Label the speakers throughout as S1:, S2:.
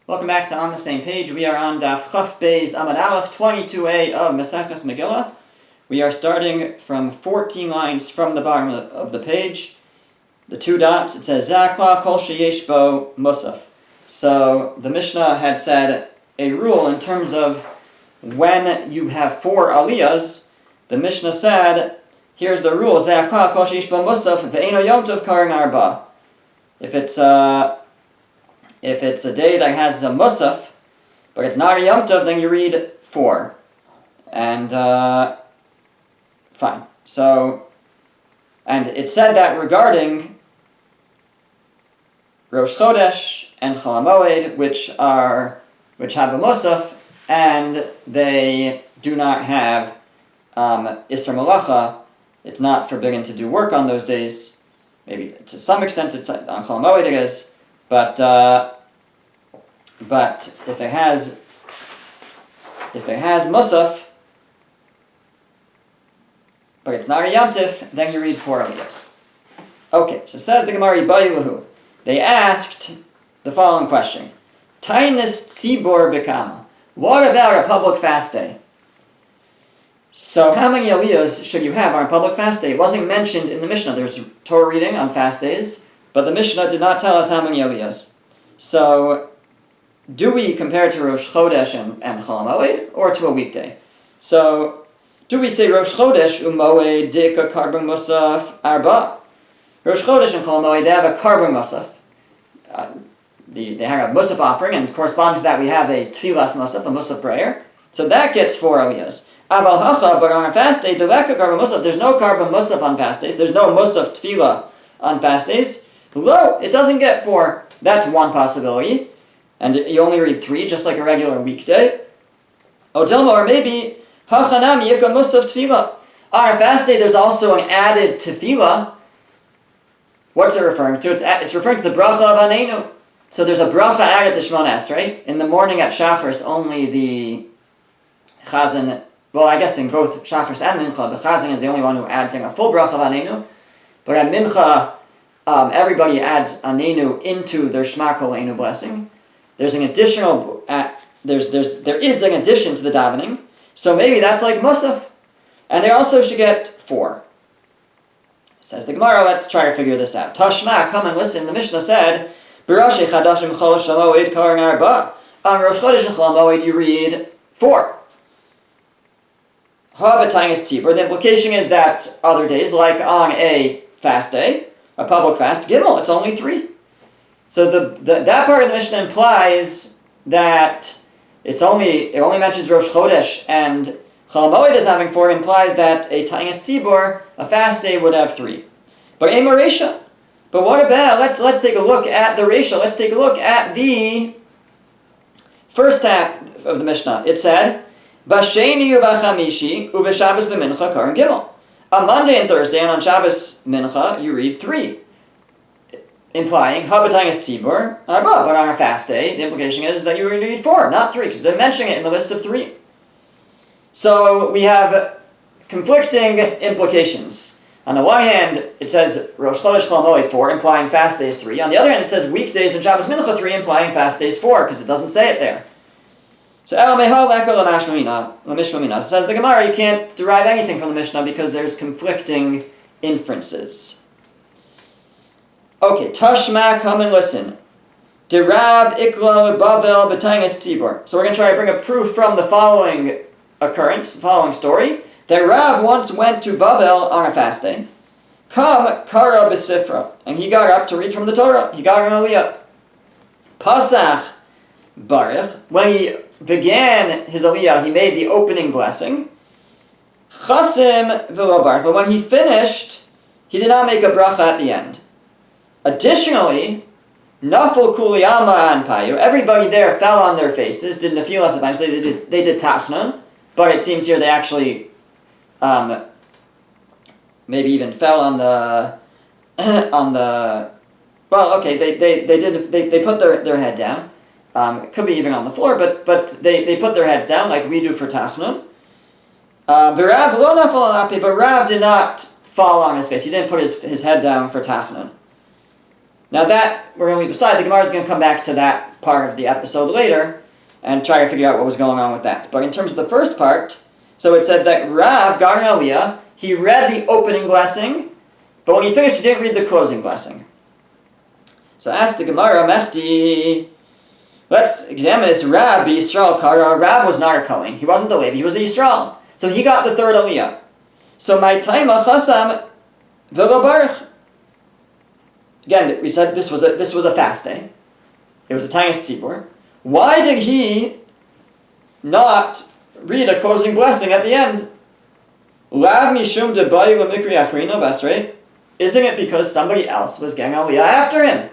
S1: Welcome back to On the Same Page. We are on Daf Chaf Beis Amud Aleph 22a of Maseches Megillah. We are starting from 14 lines from the bottom of the page. The two dots, it says Zakla Kol Sheyesh Bo Musaf. So the Mishnah had said a rule in terms of when you have four aliyahs. The Mishnah said, here's the rule, Zakla Kol Sheyesh Bo Musaf Ve'eno Yom Tov Karing Arba. If it's a day that has a musaf, but it's not a Yom Tov, then you read 4. And, fine. So, and it said that regarding Rosh Chodesh and Chol HaMoed, which have a musaf, and they do not have Isser Malacha. It's not forbidden to do work on those days. Maybe to some extent it's on Chol HaMoed it is. But if it has musaf, but it's not a Yom Tif, then you read 4 aliyahs. Okay, so says the Gemara Yibayilahu. They asked the following question: Tainis tzibor bekama. What about a public fast day? So how many aliyahs should you have on a public fast day? It wasn't mentioned in the Mishnah. There's Torah reading on fast days, but the Mishnah did not tell us how many aliyahs. So, do we compare to Rosh Chodesh and Chol HaMoed, or to a weekday? So, do we say Rosh Chodesh u'Moed dika karbon musaf arba? Rosh Chodesh and Chol HaMoed, they have a karbon musaf. They have a musaf offering, and corresponding to that we have a tfilas musaf, a musaf prayer. So that gets 4 aliyahs. Aval hacha, but on a fast day, deleka karbon musaf, there's no karbon musaf on fast days, there's no musaf tefillah on fast days. Lo, it doesn't get 4. That's one possibility. And you only read 3, just like a regular weekday. Odilma, or maybe, hachanam yika musaf tefillah. On a fast day, there's also an added tefillah. What's it referring to? It's referring to the bracha of Anenu. So there's a bracha added to Shemona Esrei. In the morning at Shacharis, only the chazan, well, I guess in both Shacharis and Mincha, the chazan is the only one who adds in a full bracha of Anenu. But at Mincha, everybody adds Anenu into their Shema Koleinu blessing. There's an additional, there is an addition to the davening, so maybe that's like Musaf. And they also should get 4. Says the Gemara, let's try to figure this out. Tashma, come and listen. The Mishnah said, B'Rosh Chadashim Chol HaMoed Karin Arba. On Rosh Chodesh and Chol HaMoed you read 4. Ha'batayis Tibur. The implication is that other days, like on a fast day, a public fast, Gimel, it's only 3. So that part of the Mishnah implies that it only mentions Rosh Chodesh, and Chol HaMoed is having 4, implies that a Tainis Tzibor, a fast day, would have 3. But Ema Reisha. But what about, let's take a look at the Reisha. Let's take a look at the first half of the Mishnah. It said, B'Sheni u'V'Chamishi u'V'Shabbos b'Mincha Karin Gimel. On Monday and Thursday, and on Shabbos Mincha, you read 3, implying Habatayis Tzibur Arba. But on a fast day, the implication is that you read 4, not 3, because they're mentioning it in the list of 3. So we have conflicting implications. On the one hand, it says Rosh Chodesh Chol HaMoed 4, implying fast days 3. On the other hand, it says weekdays and Shabbos Mincha 3, implying fast days 4, because it doesn't say it there. So it says the Gemara, you can't derive anything from the Mishnah because there's conflicting inferences. Okay, Tashma, come and listen. Derav Ikla Bavel B'Tainis Tzibor. So we're going to try to bring a proof from the following occurrence, the following story, that Rav once went to Bavel on a fast day. Kam Kara B'Sifra, and he got up to read from the Torah. He got an aliyah. Pasach Baruch, when he began his aliyah, he made the opening blessing. Chasim v'lo baruch, but when he finished, he did not make a bracha at the end. Additionally, naful kuliyama an payu, everybody there fell on their faces, did nefilas at times, they did tachnun, but it seems here they actually maybe even fell on the well, okay, they put their head down. It could be even on the floor, but they put their heads down like we do for Tachnun. But Rav did not fall on his face. He didn't put his head down for Tachnun. Now that we're going to leave aside. The Gemara is going to come back to that part of the episode later and try to figure out what was going on with that. But in terms of the first part, so it said that Rav got an aliyah, he read the opening blessing, but when he finished, he didn't read the closing blessing. So ask the Gemara, Mechti, let's examine this. Rav Yisrael Kara. Rav was not a Kohen. He wasn't a Levi. He was a Yisrael. So he got the third aliyah. So my time chasam v'lo baruch. Again, we said this was a fast day. It was a Tainis Tzibur. Why did he not read a closing blessing at the end? Lav mishum debayu lemikri achrina basrei. Isn't it because somebody else was getting aliyah after him?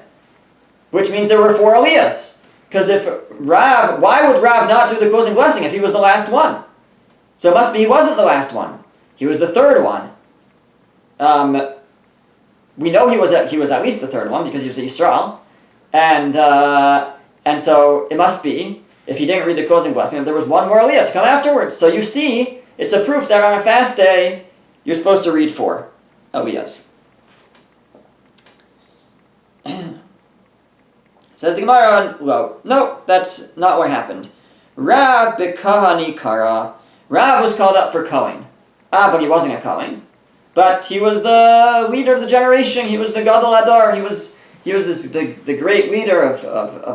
S1: Which means there were 4 aliyahs. Because why would Rav not do the closing blessing if he was the last one? So it must be he wasn't the last one. He was the third one. We know he was at least the third one because he was a Yisrael. And so it must be, if he didn't read the closing blessing, that there was one more aliyah to come afterwards. So you see, it's a proof that on a fast day, you're supposed to read 4 aliyahs. Says the Gemara, no, that's not what happened. Rav bekahani kara. Rav was called up for Kohen. But he wasn't a Kohen. But he was the leader of the generation. He was the Gadol Adar. He was the great leader of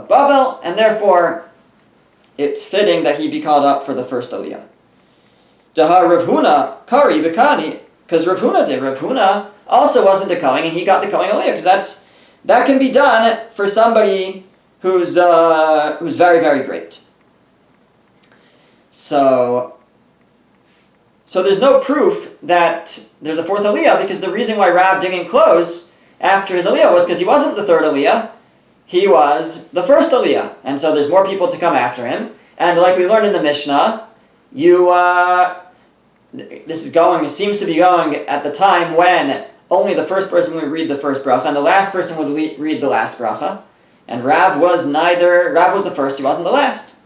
S1: Bavel, and therefore it's fitting that he be called up for the first aliyah. Daha Rav Huna kari bekani, because Rav Huna did. Rav Huna also wasn't a Kohen, and he got the Kohen aliyah, because that can be done for somebody who's very, very great. So there's no proof that there's a 4th aliyah, because the reason why Rav didn't close after his aliyah was because he wasn't the 3rd aliyah, he was the 1st aliyah. And so there's more people to come after him. And like we learned in the Mishnah, it seems to be going at the time when only the first person would read the first bracha, and the last person would read the last bracha. And Rav was the first, he wasn't the last.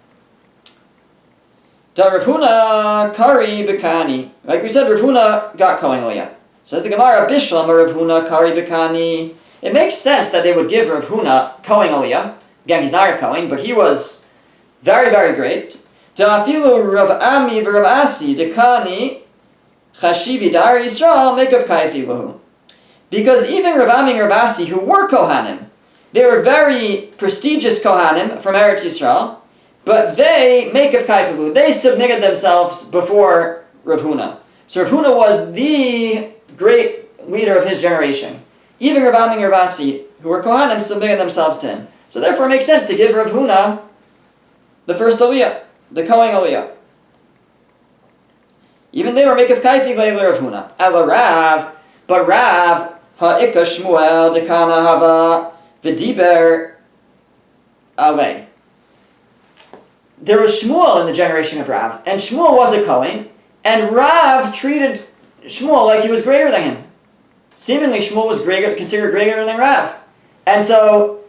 S1: Da Rav Huna kari bekani. Like we said, Rav Huna got Kohen aliyah. Says the Gemara, Bishlam Rav Huna kari bekani. It makes sense that they would give Rav Huna Kohen aliyah. Again, he's not a Kohen, but he was very, very great. Da afilu Rav Ami v'Rav Asi dekani chashivi dar Yisrael mekav kaifiluhu. Because even Rav Ami and Rav Asi, who were Kohanim, they were very prestigious Kohanim from Eretz Yisrael, but they they submitted themselves before Rav Huna. So Rav Huna was the great leader of his generation. Even Rav Ami and Rav Asi, who were Kohanim, submitted themselves to him. So therefore it makes sense to give Rav Huna the first aliyah, the Kohen aliyah. Even they were mekav kaifi leila Rav Huna. Ela Rav, but Rav, ha'ika Shmuel dekana hava v'diber alei. There was Shmuel in the generation of Rav, and Shmuel was a Kohen, and Rav treated Shmuel like he was greater than him. Seemingly Shmuel was considered greater than Rav. And so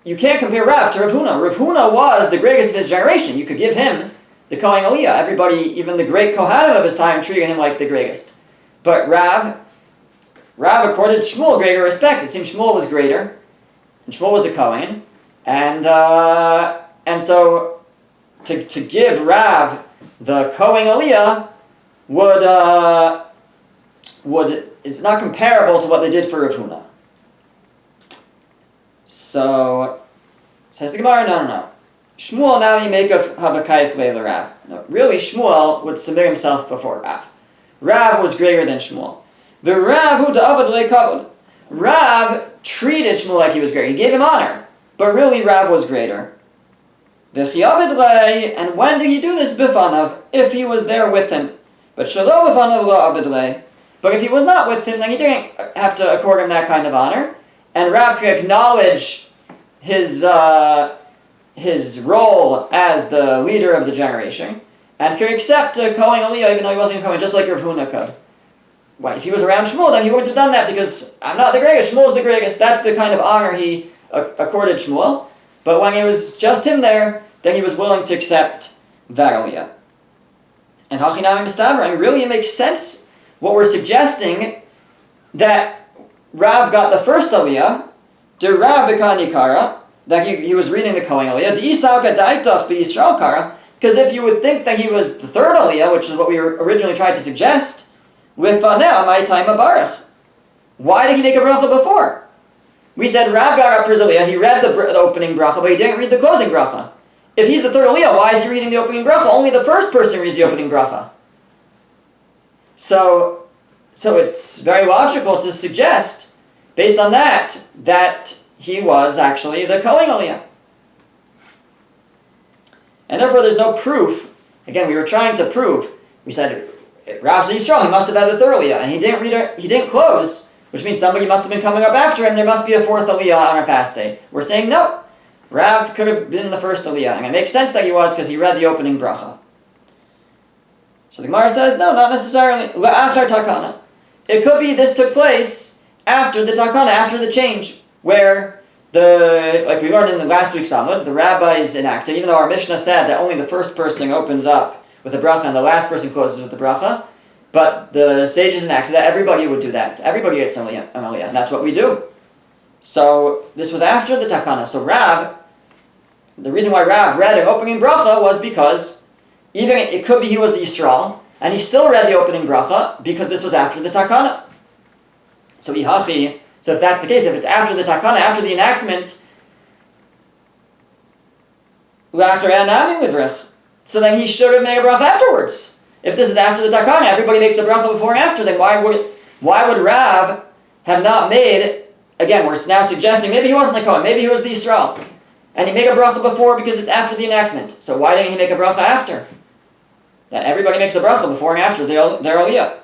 S1: you can't compare Rav to Rav Huna. Rav Huna was the greatest of his generation. You could give him the Kohen aliyah. Everybody, even the great Kohanim of his time, treated him like the greatest. But Rav accorded Shmuel greater respect. It seems Shmuel was greater, and Shmuel was a Kohen, and so to give Rav the Kohen aliyah is not comparable to what they did for Rav Huna. So says the Gemara, no. Shmuel nami mekav habakayif leila Rav. No, really Shmuel would submit himself before Rav. Rav was greater than Shmuel. The Rav hu da'avad le'kavod. Rav treated Shmuel like he was great. He gave him honor. But really Rav was greater. V'chiyavid le, and when did he do this? Bifanav, if he was there with him. But shalo bifanav lo avid le. But if he was not with him, then he didn't have to accord him that kind of honor. And Rav could acknowledge his role as the leader of the generation, and could accept a Kohen aliyah even though he wasn't a Kohen, just like Rav Huna could. Well, if he was around Shmuel, then he wouldn't have done that, because I'm not the greatest, Shmuel's the greatest. That's the kind of honor he accorded Shmuel. But when it was just him there, then he was willing to accept that aliyah. And Hachinami Mistaber, really it makes sense what we're suggesting, that Rav got the first aliyah, de Rav bekan yikara, that he was reading the Kohen aliyah, de Yisauka daitach be Yisrael kara, because if you would think that he was the third aliyah, which is what we originally tried to suggest, lifaneh my time baruch. Why did he make a bracha before? We said Rav got up for his aliyah, he read the opening bracha, but he didn't read the closing bracha. If he's the third aliyah, why is he reading the opening bracha? Only the first person reads the opening bracha. So it's very logical to suggest, based on that he was actually the Kohen aliyah. And therefore there's no proof. Again, we were trying to prove. We said, Rav's Yisrael, he must have had the third aliyah, and he didn't close, which means somebody must have been coming up after him, there must be a fourth aliyah on our fast day. We're saying no. Rav could have been the first aliyah, and it makes sense that he was because he read the opening bracha. So the Gemara says, no, not necessarily. La'achar takana. It could be this took place after the takana, after the change, where like we learned in the last week's Amud, the rabbis enacted, even though our Mishnah said that only the first person opens up with a bracha and the last person closes with the bracha, but the sages enacted that everybody would do that. Everybody gets an aliyah, and that's what we do. So this was after the takana. So the reason why Rav read an opening bracha was because even it could be he was Yisrael, and he still read the opening bracha because this was after the takana. So if that's the case, if it's after the takana, after the enactment, so then he should have made a bracha afterwards. If this is after the takana, everybody makes a bracha before and after, then why would Rav have not made, again, we're now suggesting maybe he wasn't the Kohen, maybe he was the Yisrael, and he made a bracha before because it's after the enactment. So why didn't he make a bracha after? That everybody makes a bracha before and after their aliyah.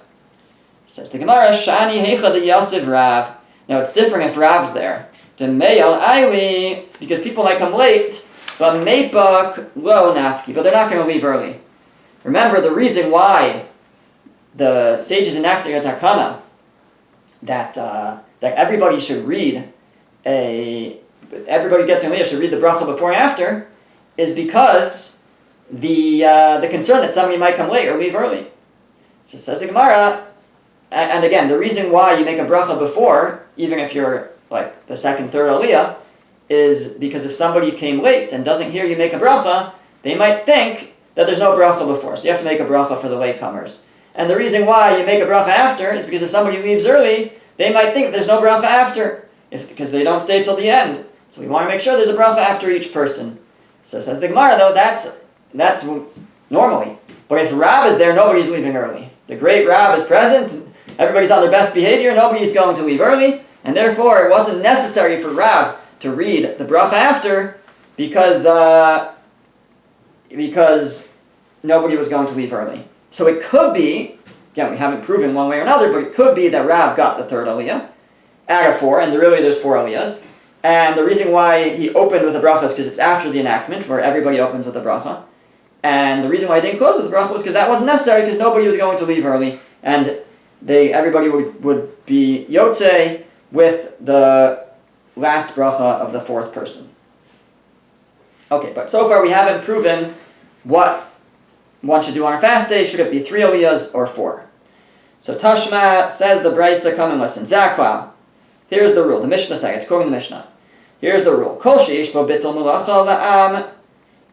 S1: Says the Gemara, Shani heicha de Yosef Rav. Now it's different if Rav's there. Demeyal Aili, because people might come late, but Meipak lo nafki, but they're not going to leave early. Remember, the reason why the sages enacted a takana that everybody should read everybody gets an aliyah should read the bracha before and after is because the concern that somebody might come late or leave early. So says the Gemara, and again, the reason why you make a bracha before, even if you're like the second, third aliyah, is because if somebody came late and doesn't hear you make a bracha, they might think that there's no bracha before. So you have to make a bracha for the latecomers. And the reason why you make a bracha after is because if somebody leaves early, they might think there's no bracha after, because they don't stay till the end. So we want to make sure there's a bracha after each person. So says the Gemara, though, that's normally. But if Rav is there, nobody's leaving early. The great Rav is present, everybody's on their best behavior, nobody's going to leave early, and therefore it wasn't necessary for Rav to read the bracha after because nobody was going to leave early. So it could be, again, we haven't proven one way or another, but it could be that Rav got the third aliyah out of four, and there's four aliyahs. And the reason why he opened with a bracha is because it's after the enactment, where everybody opens with a bracha. And the reason why he didn't close with the bracha was because that wasn't necessary, because nobody was going to leave early, and everybody would be yotze with the last bracha of the fourth person. Okay, but so far we haven't proven what one should do on a fast day. Should it be 3 aliyahs or 4? So Tashma says the Brisa, come and listen. Zaklau. Here's the rule. The Mishnah says, it's quoting the Mishnah. Here's the rule. Kol sheish bo bittul melacha la'am.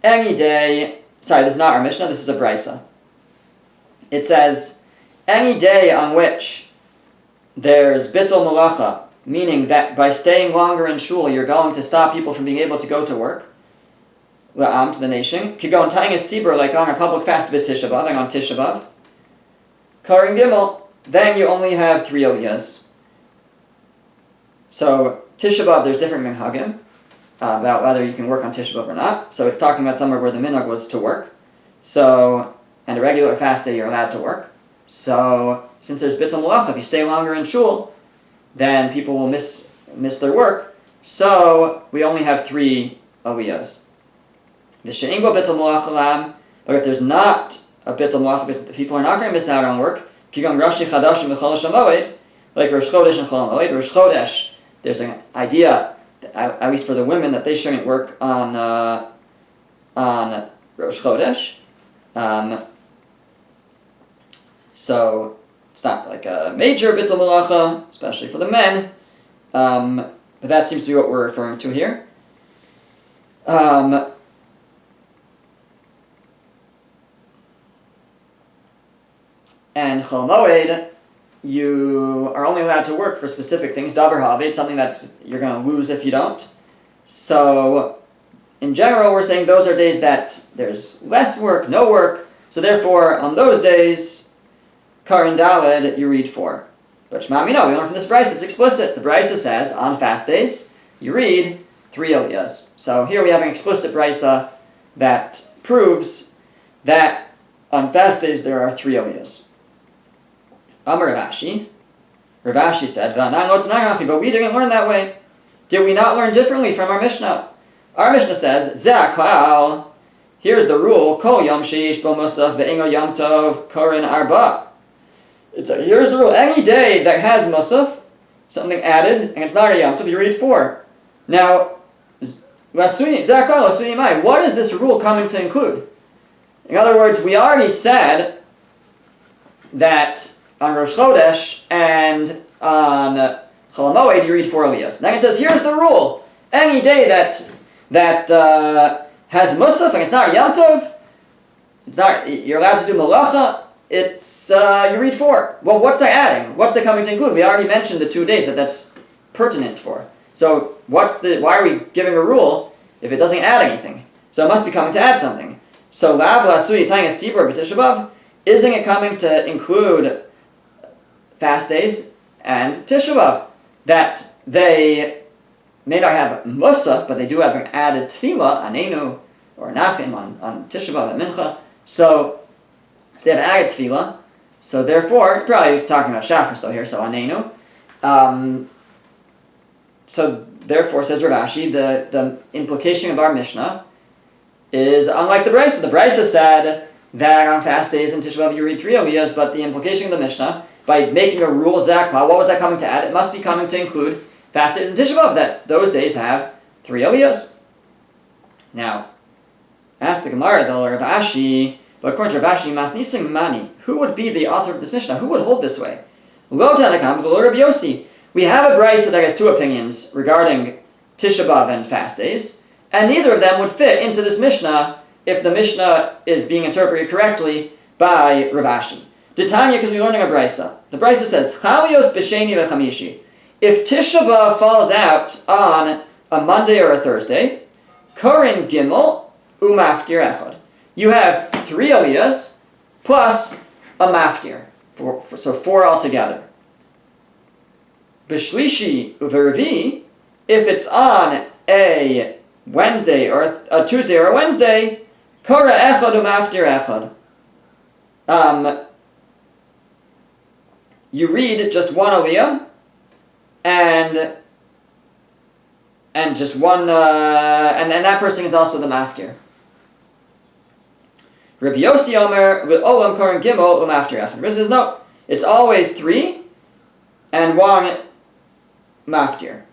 S1: Any day. Sorry, this is not our Mishnah. This is a Brisa. It says, any day on which there's bittul melacha, meaning that by staying longer in shul, you're going to stop people from being able to go to work. La'am, to the nation. Kigon taingas tzibur, like on a public fast of Tisha B'av, like on Tisha B'av. Karim Gimel, then you only have 3 aliyahs. So, Tisha B'av, there's different minhagim about whether you can work on Tisha B'av or not. So it's talking about somewhere where the minhag was to work. So, and a regular fast day, you're allowed to work. So, since there's bittul malacha, if you stay longer in shul, then people will miss their work. So, we only have 3 aliyahs. V'she'in bo bittul malacha lam, but if there's not a bittul malacha, because people are not going to miss out on work, kigam rashi chadashim v'chol shamoed, like Rosh Chodesh and Chol Moed. Rosh Chodesh, there's an idea, at least for the women, that they shouldn't work on Rosh Chodesh. So it's not like a major bittul malacha, especially for the men. But that seems to be what we're referring to here. And Chol Moed, you are only allowed to work for specific things. Davar Havid, something that's you're going to lose if you don't. So, in general, we're saying those are days that there's less work, no work. So therefore, on those days, Karin Daled, you read 4. But Shema we learn from this Brisa, it's explicit. The Brisa says, on fast days, you read 3 Aliyahs. So here we have an explicit Brisa that proves that on fast days there are 3 Aliyahs. Amar Rav Ashi said, but we didn't learn that way. Did we not learn differently from our Mishnah? Our Mishnah says, Zeh here's the rule, Kol Yom Sheish Bo Musaf Ve'ingo Yom Tov Korin Arba. Here's the rule, any day that has Musaf, something added, and it's not a Yom Tov, you read 4. Now, what is this rule coming to include? In other words, we already said that on Rosh Chodesh and on Chol Moed you read 4 Aliyahs. Then it says, here's the rule. Any day that has Musaf and it's not Yom Tov, you're allowed to do Malacha, you read 4. Well, what's that adding? What's that coming to include? We already mentioned the 2 days that's pertinent for. So why are we giving a rule if it doesn't add anything? So it must be coming to add something. So Lav Lasui Tainas Tibor B'Tisha B'Av, isn't it coming to include fast days and Tisha B'Av? That they may not have Musaf, but they do have an added Tefillah, Anenu, or Nachim on Tisha B'Av and Mincha. So they have an added Tefillah. So therefore, probably talking about Shachar still here, so Anenu. So therefore, says Rav Ashi, the implication of our Mishnah is unlike the Brisa. The Brisa said that on fast days in Tisha B'Av you read 3 Aliyahs, but the implication of the Mishnah, by making a rule Zakla, what was that coming to add? It must be coming to include fast days in Tisha B'Av, that those days have 3 Aliyahs. Now, ask the Gemara, though, Rav Ashi, but according to Rav Ashi, Masnisim Mani, who would be the author of this Mishnah? Who would hold this way? Lo Tanakam v'lo Rabbi Yossi. We have a Brisa that has 2 opinions regarding Tisha B'Av and fast days, and neither of them would fit into this Mishnah if the Mishnah is being interpreted correctly by Rav Ashi. Titania, because we're learning a Brisa. The Brisa says, Chalios b'sheni v'chamishi. If Tisha B'Av falls out on a Monday or a Thursday, Korin Gimel u'maftir echad. You have 3 Aliyahs plus a maftir, so 4 altogether. B'shlishi u'v'revi, if it's on a Wednesday or a Tuesday or a Wednesday, Kora echad u'maftir echad. You read just 1 Aliyah and just one and that person is also the maftir. Rabbi Yossi Omer with Olam Korin Gimel u'maftir echad. Rabbi says no, it's always 3 and 1 maftir.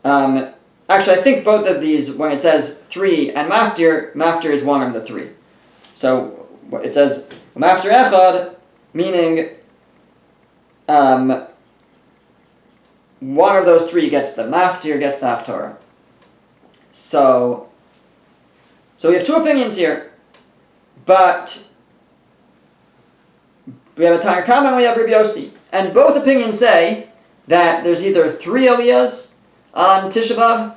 S1: Actually, I think both of these, when it says 3 and maftir is one of the 3. So it says maftir echad, meaning one of those 3 gets the maftir, gets the haftorah. So we have 2 opinions here, but we have a Tanna Kama and we have Rabbi Yossi, and both opinions say that there's either 3 Aliyahs on Tisha B'Av,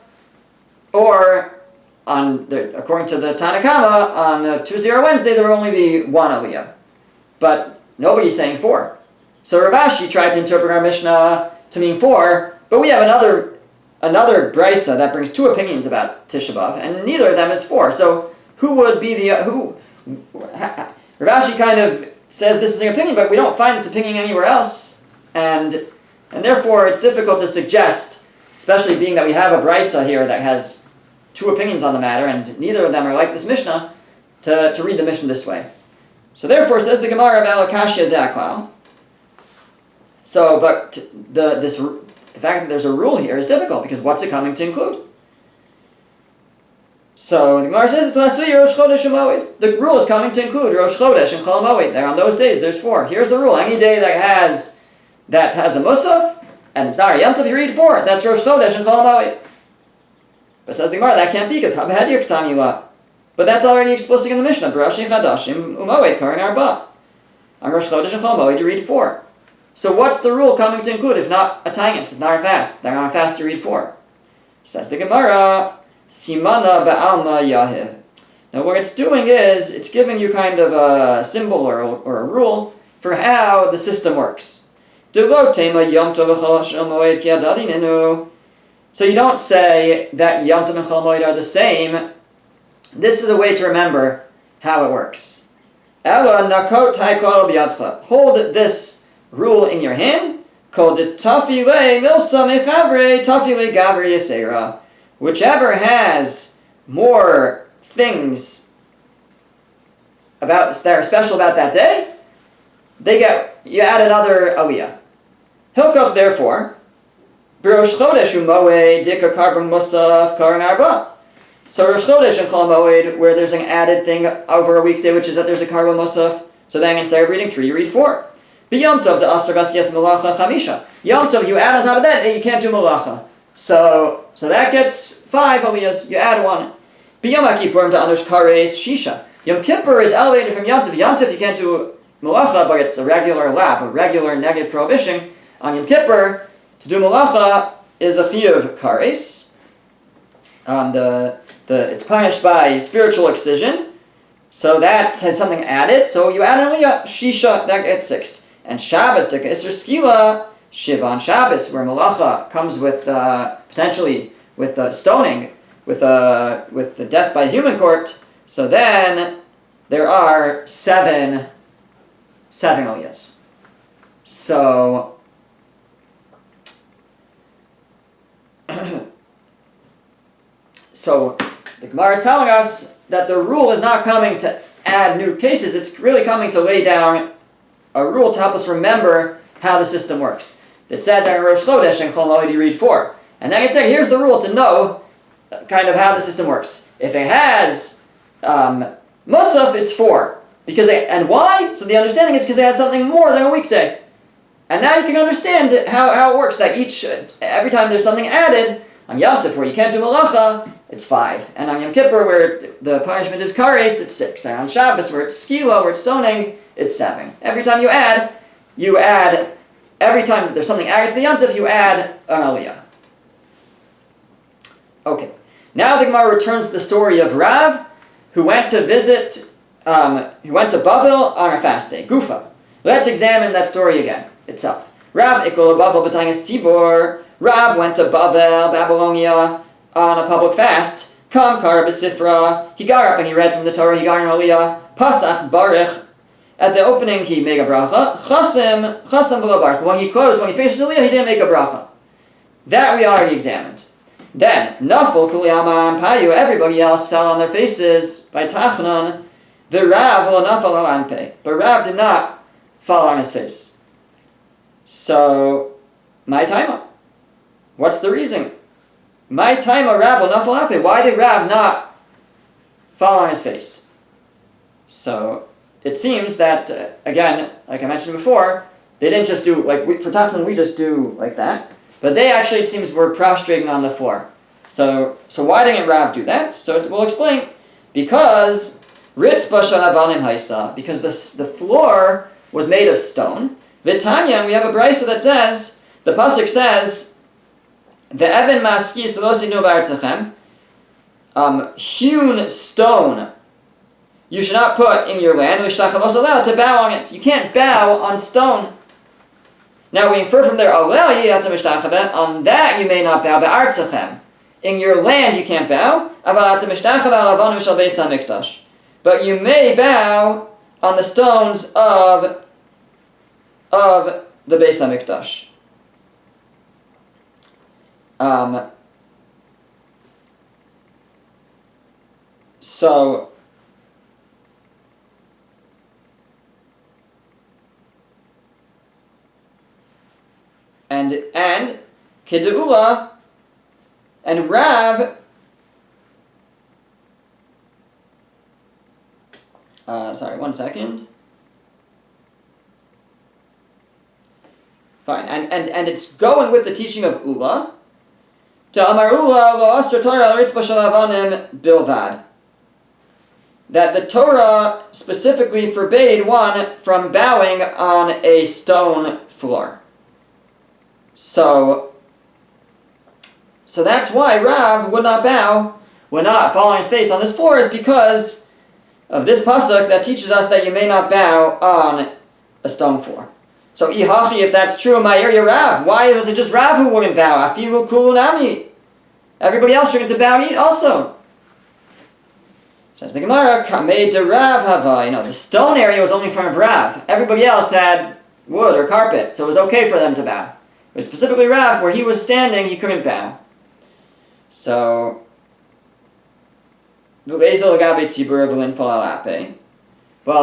S1: or according to the Tanna Kama, on a Tuesday or Wednesday there will only be 1 Aliyah, but nobody's saying 4. So Rav Ashi tried to interpret our Mishnah to mean 4, but we have another Brisa that brings 2 opinions about Tisha B'Av, and neither of them is 4. So who would be Rav Ashi kind of says this is an opinion, but we don't find this opinion anywhere else, and therefore it's difficult to suggest, especially being that we have a Brisa here that has 2 opinions on the matter, and neither of them are like this Mishnah, to read the Mishnah this way. So therefore, says the Gemara of Alakashya Zaklal. So, but the fact that there's a rule here is difficult, because what's it coming to include? So the Gemara says it's Lasui Rosh Chodesh and Moed. The rule is coming to include Rosh Chodesh and Chol Moed. There on those days, there's 4. Here's the rule: any day that has a Musaf, And it's Nari Yom Tov, you read 4. That's Rosh Chodesh and Chol Moed. But says the Gemara, that can't be because Habahedir Ketani La. But that's already explicit in the Mishnah. B'Rosh Chadashim Umoed Karing Arba. On Rosh Chodesh and Chol Moed, you read 4. So what's the rule coming to include if not a tainus, if not a fast? They're on a fast to read 4. Says the Gemara, Simana Ba'alma Yahiv. Now what it's doing is, it's giving you kind of a symbol or a rule for how the system works. So you don't say that Yom Tov and Chol Moed are the same. This is a way to remember how it works. Hold this rule in your hand. Whichever has more things that are special about that day, you add another aliyah. Hilkoch, therefore, Rosh Chodesh u'Moed dika karbon musaf karan arba. So Rosh Chodesh and Chol Moed, where there's an added thing over a weekday, which is that there's a karbon musaf. So then instead of reading 3, you read 4. B'Yom Tov to asar yes malacha chamisha. Yom Tov, you add on top of that you can't do malacha. So that gets 5 aliyahs. You add 1. B'Yom HaKippurim to anush kares shisha. Yom Kippur is elevated from Yom Tov. Yom Tov you can't do malacha, but it's a regular lap, a regular negative prohibition. On Yom Kippur, to do malacha is a chiyuv kares. It's punished by spiritual excision. So that has something added. So you add an aliyah, shisha, that gets 6. And Shabbos, to Isser Skila, Shiva on Shabbos, where malacha comes with potentially with stoning, with the death by human court. So then there are 7 aliyahs. So so the Gemara is telling us that the rule is not coming to add new cases. It's really coming to lay down a rule to help us remember how the system works. It said that in Rosh Chodesh and Chol Moed you read 4. And then it said, here's the rule to know kind of how the system works. If it has Musaf, it's 4. And why? So the understanding is because it has something more than a weekday. And now you can understand how it works, that every time there's something added, on Yom Tov where you can't do malacha, it's 5. And on Yom Kippur where the punishment is kares, it's 6. And on Shabbos where it's skila, where it's stoning, it's 7. Every time you add, every time there's something added to the Yom Tov, you add an aliyah. Okay. Now the Gemara returns to the story of Rav, who went to Bavel on a fast day, Gufa. Let's examine that story again, itself. Rav ikol Bavel b'tayas tzibor. Rav went to Bavel, Babylonia, on a public fast. Kam kar b'sifra. He got up and he read from the Torah. He got an aliyah. Pasach baruch. At the opening, he made a bracha. Chasam v'lo baruch. When he finished his aliyah, he didn't make a bracha. That we already examined. Then, nafol kuliyama and payu. Everybody else fell on their faces by tachnon. The Rav will nafal al anpeh. But Rav did not fall on his face. So, my taima. What's the reason? My taima Rav will nafal al anpeh. Why did Rav not fall on his face? So, it seems that, again, like I mentioned before, they didn't just do, for tachnon we just do like that. But they actually, it seems, were prostrating on the floor. So why didn't Rav do that? So we'll explain. Because Ritzba shalabanim haisa, because the floor was made of stone. V'tanya, we have a brisa that says, the pasuk says, "Ve'even maski selosinu ba'artzachem." Hewn stone you should not put in your land. L'shtachavos allowed to bow on it. You can't bow on stone. Now we infer from there, on that you may not bow, ba'artzachem. In your land you can't bow, but you may bow on the stones of the Beis HaMikdash. So and Kedu'ula and Rav sorry, one second. Fine, and it's going with the teaching of Ula. Ta'amar Ula lo asr Torah al ritzba shel avanim bilvad. That the Torah specifically forbade one from bowing on a stone floor. So that's why Rav would not bow, would not fall on his face on this floor, is because of this pasuk that teaches us that you may not bow on a stone floor. So ihachi, if that's true, ma'ir Rav. Why was it just Rav who wouldn't bow? Afilu kulunami. Everybody else should get to bow also. Says the Gemara, kamei de Rav hava. The stone area was only in front of Rav. Everybody else had wood or carpet, so it was okay for them to bow. It was specifically Rav, where he was standing, he couldn't bow. So, well,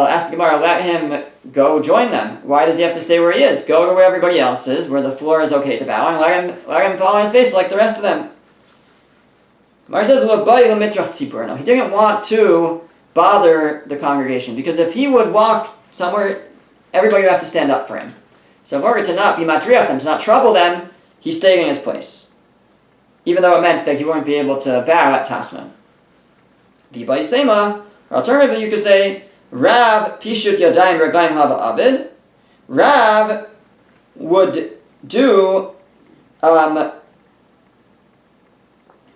S1: ask the Gemara, let him go join them. Why does he have to stay where he is? Go to where everybody else is, where the floor is okay to bow, and let him fall on his face like the rest of them. Gemara says, no, he didn't want to bother the congregation, because if he would walk somewhere, everybody would have to stand up for him. So in order to not be matriach them, to not trouble them, he stayed in his place, even though it meant that he wouldn't be able to bow at Tachna. V'baisema, or alternatively you could say, Rav pishut yadayim reglaim hava abid. Rav would do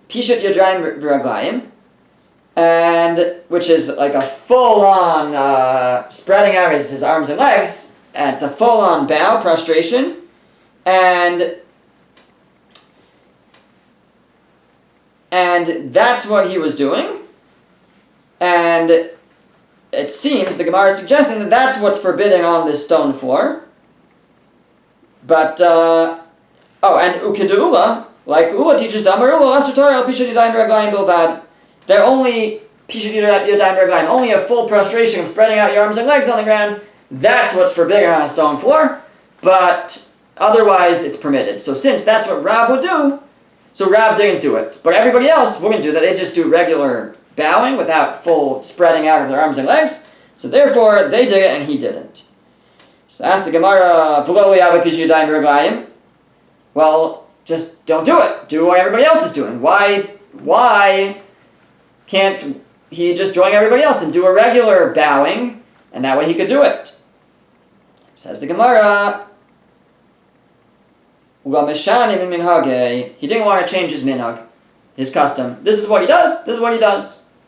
S1: pishut yadayim reglaim, and which is like a full-on spreading out his arms and legs, and it's a full-on bow, prostration, and that's what he was doing, and it seems the Gemara is suggesting that that's what's forbidden on this stone floor. But and ukedu'ula, like Ula teaches, Damar Ula asur Torah al pishut yadayim v'raglayim bilvad. They're only pishut yadayim v'raglayim, only a full prostration of spreading out your arms and legs on the ground. That's what's forbidden on a stone floor, but otherwise it's permitted. So since that's what Rav would do, so Rav didn't do it. But everybody else wouldn't do that. They just do regular bowing without full spreading out of their arms and legs. So therefore, they did it and he didn't. So ask the Gemara, well, just don't do it. Do what everybody else is doing. Why can't he just join everybody else and do a regular bowing, and that way he could do it? Says the Gemara, he didn't want to change his minhag, his custom. This is what he does.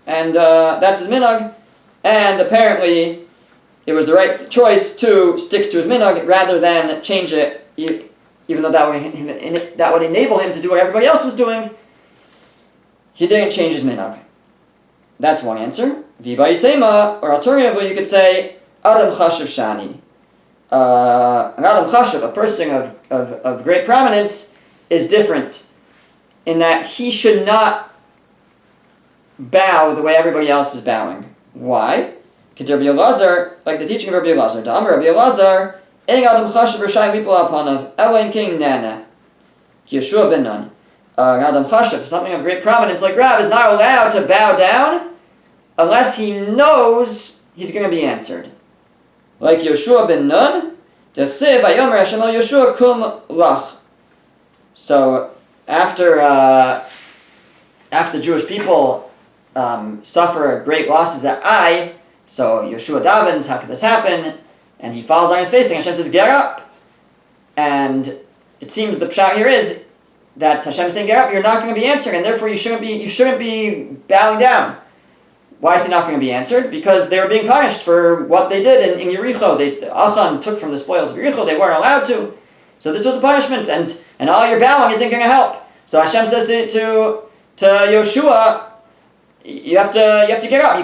S1: And that's his minhag. And apparently, it was the right choice to stick to his minhag rather than change it, even though that would enable him to do what everybody else was doing. He didn't change his minhag. That's one answer. V'bayisema, or alternatively, you could say Adam Chashav Shani. An Adam Chashav, a person of great prominence, is different in that he should not bow the way everybody else is bowing. Why? Like the teaching of Rabbi Elazar. Da'amar Rabbi Elazar, Ein Adam Chashav Rashai Lipol Apanav, Eloin King Nana, Yeshua ben Nun. An Adam Chashav, something of great prominence like Rav, is not allowed to bow down unless he knows he's going to be answered. Like Yeshua ben Nun, T'chsev Vayomer Hashem el Yeshua kum lach. So after Jewish people suffer great losses at Ai, so Yeshua davens, how could this happen? And he falls on his face, and Hashem says, get up. And it seems the pshat here is that Hashem is saying, get up, you're not going to be answered, and therefore you shouldn't be bowing down. Why is he not going to be answered? Because they were being punished for what they did in Yericho. Achan took from the spoils of Yericho, they weren't allowed to. So this was a punishment, and all your bowing isn't going to help. So Hashem says to Yoshua, you have to get up.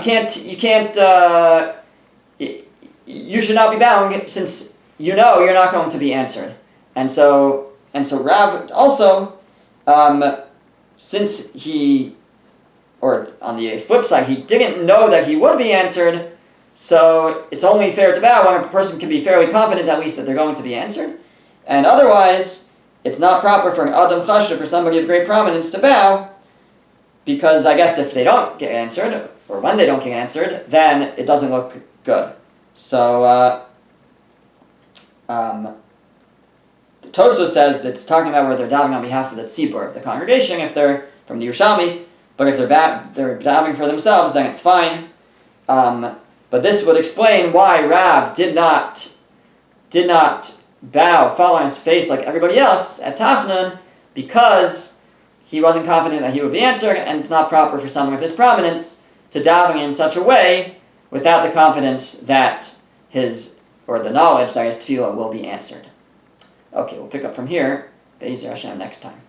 S1: You should not be bowing since you know you're not going to be answered. And so Rav also, since he, or on the flip side, he didn't know that he would be answered, so it's only fair to bow when a person can be fairly confident at least that they're going to be answered. And otherwise, it's not proper for an Adam Chashav, for somebody of great prominence, to bow, because I guess if they don't get answered, or when they don't get answered, then it doesn't look good. So, the Tosfos says that it's talking about where they're davening on behalf of the tzibur, of the congregation, if they're from the Yerushalmi, but if they're davening for themselves, then it's fine. But this would explain why Rav did not bow, fall on his face like everybody else at Tafnun, because he wasn't confident that he would be answered, and it's not proper for someone of his prominence to daven in such a way without the confidence that the knowledge that his tefillah will be answered. Okay, we'll pick up from here, Be'ezer Hashem, next time.